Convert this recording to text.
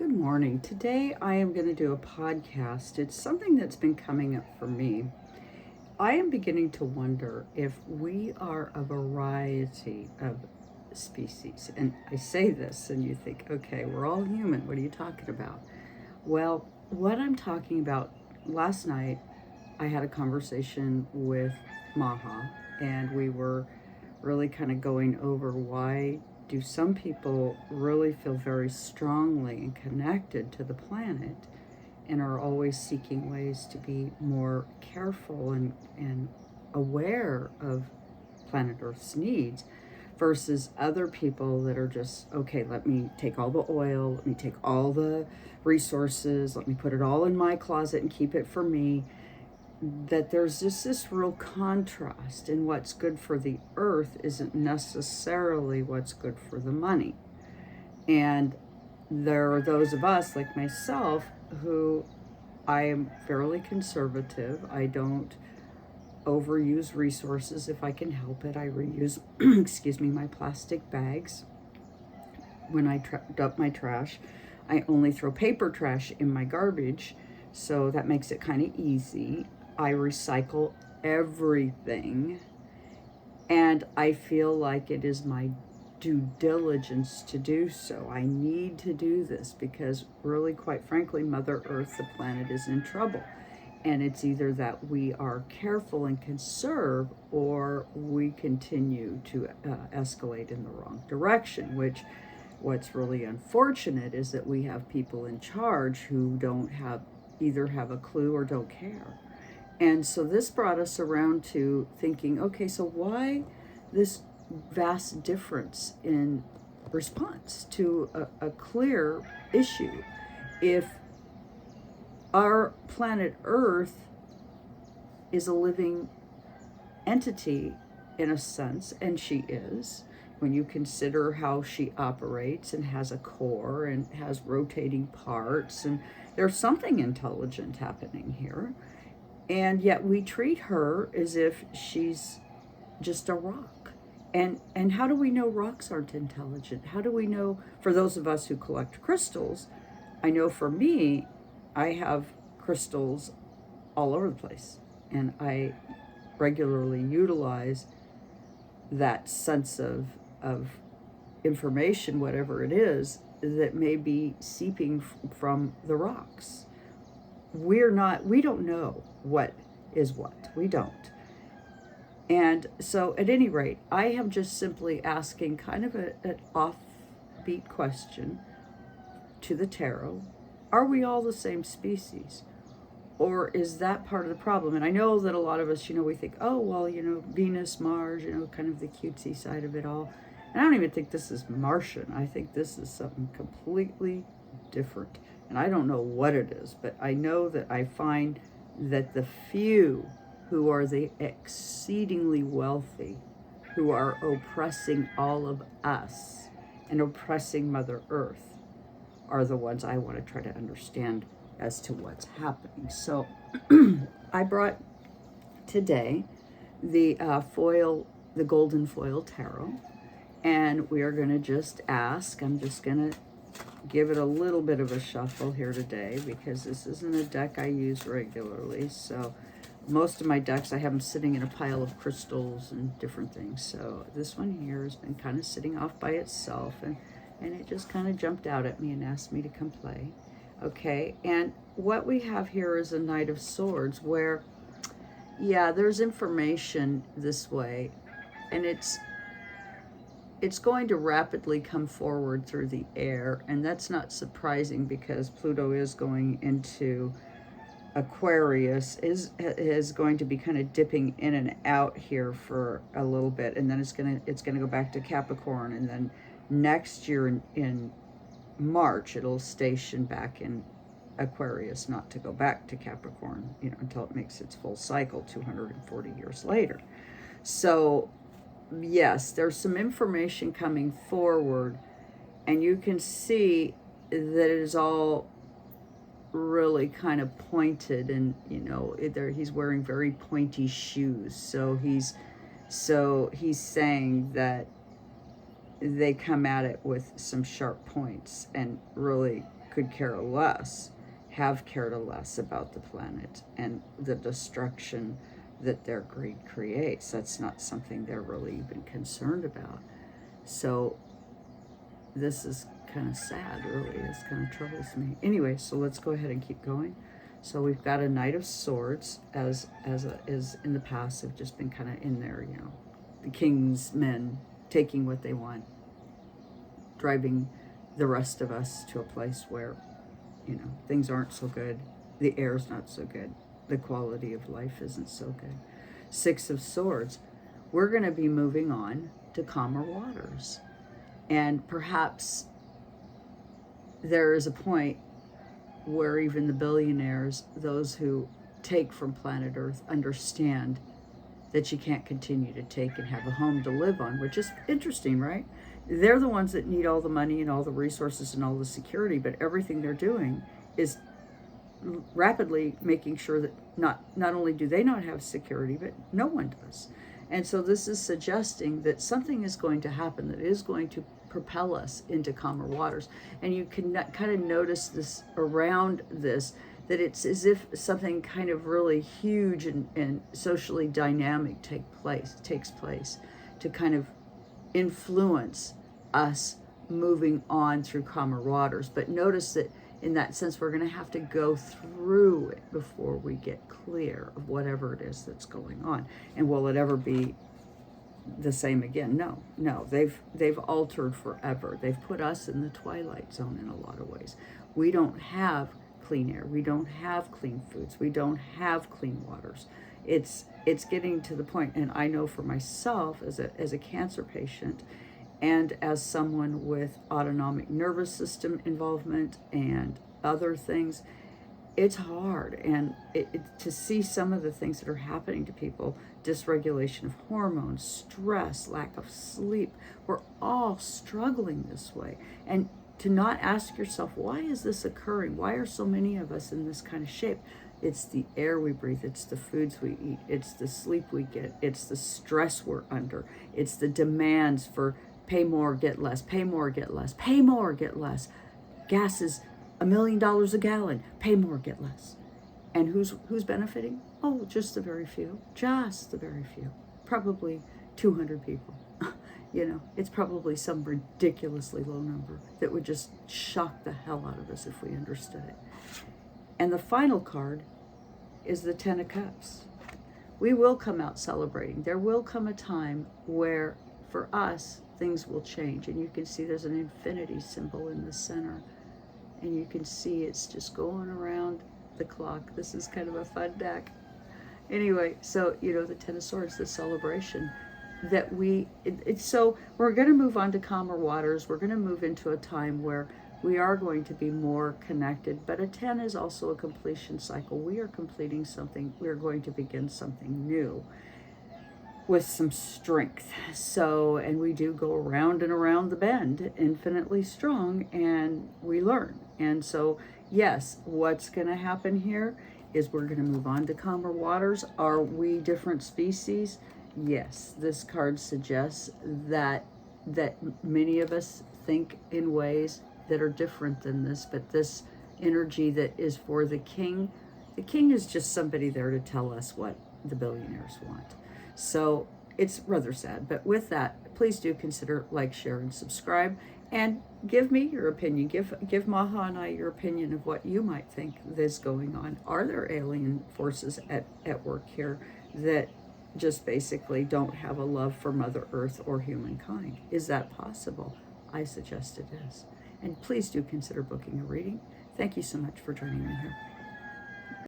Good morning. Today I am going to do a podcast. It's something that's been coming up for me. I am beginning to wonder if we are a variety of species. And I say this and you think, okay, we're all human. What are you talking about? Well, what I'm talking about, last night I had a conversation with Maha, and we were really kind of going over why do some people really feel very strongly and connected to the planet and are always seeking ways to be more careful and aware of planet Earth's needs, versus other people that are just, okay, let me take all the oil, let me take all the resources, let me put it all in my closet and keep it for me. That there's just this real contrast in what's good for the earth isn't necessarily what's good for the money. And there are those of us like myself who I am fairly conservative. I don't overuse resources if I can help it. I reuse, my plastic bags. When I dump my trash, I only throw paper trash in my garbage, so that makes it kind of easy. I recycle everything, and I feel like it is my due diligence to do so. I need to do this because really, quite frankly, Mother Earth, the planet, is in trouble. And it's either that we are careful and conserve, or we continue to escalate in the wrong direction, which what's really unfortunate is that we have people in charge who don't have either have a clue or don't care. And so this brought us around to thinking, okay, so why this vast difference in response to a clear issue? If our planet Earth is a living entity in a sense, and she is, when you consider how she operates and has a core and has rotating parts, and there's something intelligent happening here. And yet we treat her as if she's just a rock. And how do we know rocks aren't intelligent? How do we know, for those of us who collect crystals, I know for me, I have crystals all over the place. And I regularly utilize that sense of information, whatever it is, that may be seeping from the rocks. We don't know what is what. We don't. And so at any rate, I am just simply asking kind of an offbeat question to the tarot. Are we all the same species? Or is that part of the problem? And I know that a lot of us, we think, oh, well, Venus, Mars, kind of the cutesy side of it all. And I don't even think this is Martian. I think this is something completely different. And I don't know what it is, but I know that I find that the few who are the exceedingly wealthy, who are oppressing all of us and oppressing Mother Earth, are the ones I want to try to understand as to what's happening. So I brought today the golden foil tarot, and we are going to just ask. I'm just going to give it a little bit of a shuffle here today because this isn't a deck I use regularly. So most of my decks, I have them sitting in a pile of crystals and different things. So this one here has been kind of sitting off by itself, and it just kind of jumped out at me and asked me to come play. Okay, and what we have here is a Knight of Swords, where, yeah, there's information this way, and it's going to rapidly come forward through the air, and that's not surprising because Pluto is going into Aquarius, is going to be kind of dipping in and out here for a little bit, and then it's gonna go back to Capricorn, and then next year in March it'll station back in Aquarius, not to go back to Capricorn, until it makes its full cycle 240 years later. So yes, there's some information coming forward, and you can see that it is all really kind of pointed, and he's wearing very pointy shoes, so he's saying that they come at it with some sharp points and really could care less, have cared less about the planet and the destruction that their greed creates. That's not something they're really even concerned about. So this is kind of sad, really. It kind of troubles me. Anyway, so let's go ahead and keep going. So we've got a Knight of Swords, as in the past have just been kind of in there, you know, the king's men taking what they want, driving the rest of us to a place where, you know, things aren't so good, the air's not so good, the quality of life isn't so good. Six of Swords, we're going to be moving on to calmer waters. And perhaps there is a point where even the billionaires, those who take from planet Earth, understand that you can't continue to take and have a home to live on, which is interesting, right? They're the ones that need all the money and all the resources and all the security, but everything they're doing is rapidly making sure that not only do they not have security, but no one does. And so this is suggesting that something is going to happen that is going to propel us into calmer waters. And you can kind of notice this around this, that it's as if something kind of really huge and socially dynamic takes place to kind of influence us moving on through calmer waters. But notice that in that sense, we're going to have to go through it before we get clear of whatever it is that's going on. And will it ever be the same again? No. They've altered forever. They've put us in the twilight zone in a lot of ways. We don't have clean air. We don't have clean foods. We don't have clean waters. It's getting to the point, and I know for myself as a cancer patient, and as someone with autonomic nervous system involvement and other things, it's hard. And to see some of the things that are happening to people, dysregulation of hormones, stress, lack of sleep, we're all struggling this way. And to not ask yourself, why is this occurring? Why are so many of us in this kind of shape? It's the air we breathe, it's the foods we eat, it's the sleep we get, it's the stress we're under, it's the demands for pay more, get less, pay more, get less, pay more, get less. Gas is $1 million a gallon, pay more, get less. And who's benefiting? Oh, just the very few, probably 200 people. You know, it's probably some ridiculously low number that would just shock the hell out of us if we understood it. And the final card is the Ten of Cups. We will come out celebrating. There will come a time where, for us, things will change. And you can see there's an infinity symbol in the center. And you can see it's just going around the clock. This is kind of a fun deck. Anyway, so, you know, the Ten of Swords, the celebration that so we're going to move on to calmer waters. We're going to move into a time where we are going to be more connected, but a 10 is also a completion cycle. We are completing something. We're going to begin something new with some strength. So, and we do go around and around the bend, infinitely strong, and we learn. And so, yes, what's going to happen here is we're going to move on to calmer waters. Are we different species? Yes, this card suggests that many of us think in ways that are different than this, but this energy that is for the king is just somebody there to tell us what the billionaires want. So it's rather sad, but with that, please do consider like, share, and subscribe, and give me your opinion. Give Maha and I your opinion of what you might think is going on. Are there alien forces at work here that just basically don't have a love for Mother Earth or humankind? Is that possible? I suggest it is. And please do consider booking a reading. Thank you so much for joining me here.